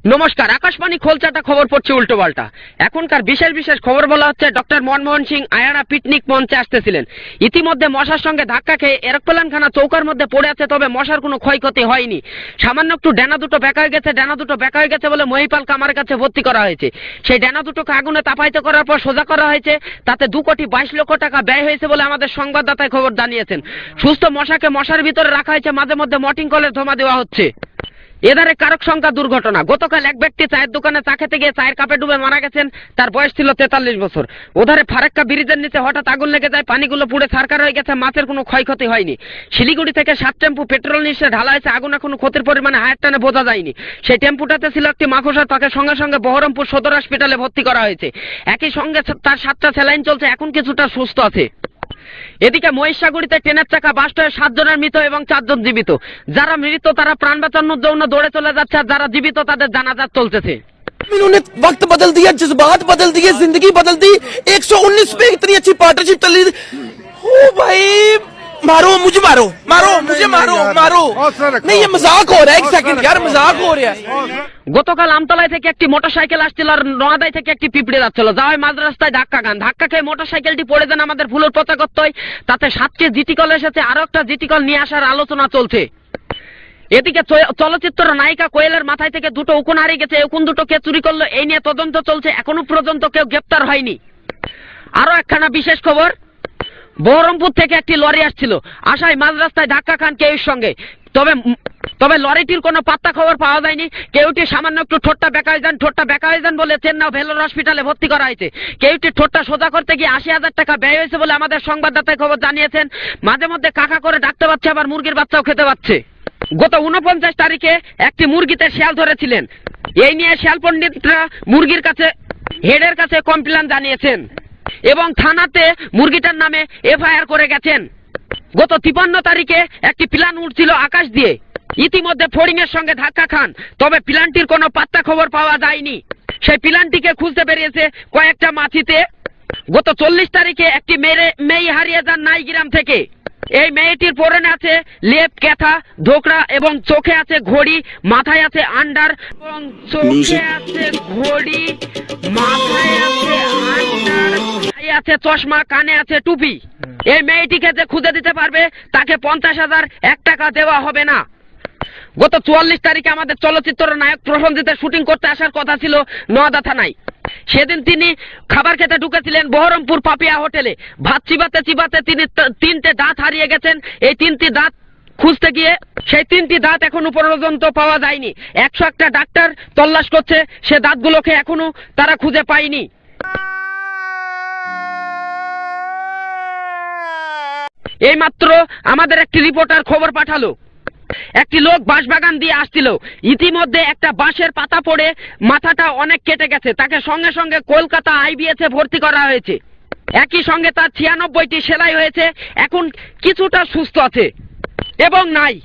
নমস্কার, আকাশবাণী খোলচাটা খবর পড়ছে উল্টো পাল্টা। এখনকার বিশেষ বিশেষ খবর বলা হচ্ছে ডক্টর মনমোহন সিং আয়ারা পিকনিক মঞ্চে আসতেছিলেন। ইতিমধ্যে মশার সঙ্গে ধাক্কা খেয়ে এরোপ্লেনখানা চৌকার মধ্যে পড়ে আছে, তবে মশার কোনো ক্ষয়ক্ষতি হয়নি। সামান্য একটু ডানা দুটো বেঁকা হয়ে গেছে বলে মহিপাল কামারের কাছে ভর্তি করা হয়েছে। সেই ডানা দুটোকে আগুনে তাপাইতে করার পর সোজা করা হয়েছে। তাতে 2,22,00,000 টাকা ব্যয় হয়েছে বলে আমাদের সংবাদদাতায় খবর জানিয়েছেন। সুস্থ মশাকে মশার ভিতরে রাখা হয়েছে, মাঝে মধ্যে মর্টিং কলের ধোঁয়া দেওয়া হচ্ছে। এধারে কারক সংখ্যা দুর্ঘটনা। গতকাল এক ব্যক্তি চায়ের দোকানে চা খেতে গিয়ে চায়ের কাপে ডুবে মারা গেছেন। তার বয়স ছিল 43 বছর। ওধারে ফারাক্কা ব্রিজের নিচে হঠাৎ আগুন লেগে যায়, পানিগুলো পুড়ে ছারকার হয়ে গেছে, মাছের কোনো ক্ষয়ক্ষতি হয়নি। শিলিগুড়ি থেকে 7 টেম্পু পেট্রোল নিয়ে ঢালা হয়েছে, আগুন এখনো ক্ষতির পরিমাণে হায়ার টানে বোঝা যায়নি। সেই টেম্পুটাতে ছিল একটি মাকড়সা, তাকে সঙ্গে সঙ্গে বহরমপুর সদর হাসপাতালে ভর্তি করা হয়েছে। একই সঙ্গে তার 7টা স্যালাইন চলছে, এখন কিছুটা সুস্থ আছে। এদিকে মহিষাগুড়িতে ট্রেনের চাকা বাস্ট হয়ে 7 জনের মৃত এবং 4 জন জীবিত। যারা মৃত তারা প্রাণ বাঁচানোর জন্য দৌড়ে চলে যাচ্ছে, আর যারা জীবিত তাদের জানাজা চলতেছে। इन्होंने वक्त बदल दिया, जज्बात बदल दिए, जिंदगी बदल दी। 119 पे इतनी अच्छी पार्टनरशिप चल रही। ओ भाई मारो मुझे, मारो मारो मुझे, मारो मारो। नहीं ये मजाक हो रहा है, एक सेकंड यार, मजाक हो रहा है। গতকাল আমতলায় থেকে একটি মোটরসাইকেল আসছিল আর নোয়াদাই থেকে একটি পিঁপড়ে যাচ্ছিল। যাওয়ায় মাঝ রাস্তায় ধাক্কা খেয়ে মোটরসাইকেলটি পড়ে যান আমাদের ফুলের পতাকত্বয়। তাতে 7টি জিটি কল এসেছে, আরো একটা জিটি কল নিয়ে আসার আলোচনা চলছে। এদিকে চলচ্চিত্র নায়িকা কোয়েলের মাথায় থেকে 2টো উকুন হারিয়ে গেছে। উকুন দুটো কে চুরি করলো এই নিয়ে তদন্ত চলছে, এখনো পর্যন্ত কেউ গ্রেপ্তার হয়নি। আরো একখানা বিশেষ খবর, বহরমপুর থেকে একটি লরি আসছিল, আসায় মাঝ রাস্তায় ধাক্কা খান কেউর সঙ্গে। তবে লরিটির কোনো পাত্তা খবর পাওয়া যায়নি। কেউটি সামান্য একটু ঠোঁটটা বেঁকা হয়ে যান বলে চেন্নাই ভেলোর হসপিটালে ভর্তি করা হয়েছে। কেউটি ঠোঁটটা সোজা করতে গিয়ে 80,000 টাকা ব্যয় হয়েছে বলে আমাদের সংবাদদাতায় খবর জানিয়েছেন। মাঝে মধ্যে কাকা করে ডাকতে পাচ্ছে, আবার মুরগির বাচ্চাও খেতে পাচ্ছে। গত 49 তারিখে একটি মুরগিতে শিয়াল ধরেছিলেন। এই নিয়ে শিয়াল পণ্ডিতরা মুরগির কাছে হেডের কাছে কমপ্লেন জানিয়েছেন এবং থানাতে মুরগিটার নামে এফআইআর করে গেছেন। গত 53 তারিখে একটি প্লান উঠছিল আকাশ দিয়ে, ইতিমধ্যে ফড়িং এর সঙ্গে ধাক্কা খান, তবে প্লানটির কোনো পাত্তা খবর পাওয়া যায়নি। সেই প্লানটিকে খুঁজতে বেরিয়েছে কয়েকটা মাছিতে। গত 40 তারিখে একটি মেয়ে হারিয়ে যান নাইগ্রাম থেকে। এই মেয়েটির পরনে আছে লেপ, ক্যাথা, ধোকরা এবং চোখে আছে ঘড়ি, মাথায় আছে আন্ডার এবং চোখে আছে ঘড়ি, মাথায় আছে আন্ডার, আছে চশমা, কানে আছে টুপি। এই মেয়েটিকে যে খুঁজে দিতে পারবে তাকে 50,001 টাকা দেওয়া হবে না। গত 44 তারিখে আমাদের চলচ্চিত্র নায়ক প্রসেনজিতের শুটিং করতে আসার কথা ছিল নোয়াদা থানায়। সেদিন তিনি খাবার খেতে ঢুকেছিলেন বহরমপুর পাপিয়া হোটেলে। ভাত চিবাতে তিনি 3টে দাঁত হারিয়ে গেছেন। এই 3টি দাঁত খুঁজতে গিয়ে সেই 3টি দাঁত এখনো পর্যন্ত পাওয়া যায়নি। 101টা ডাক্তার তল্লাশ করছে, সে দাঁতগুলোকে এখনো তারা খুঁজে পায়নি। এইমাত্র আমাদের একটি রিপোর্টার খবর পাঠালো, একটি লোক বাঁশবাগান দিয়ে আসছিল, ইতিমধ্যে একটা বাঁশের পাতা পড়ে মাথাটা অনেক কেটে গেছে। তাকে সঙ্গে সঙ্গে কলকাতা IBS এ ভর্তি করা হয়েছে। একই সঙ্গে তার 96টি সেলাই হয়েছে, এখন কিছুটা সুস্থ আছে এবং নাই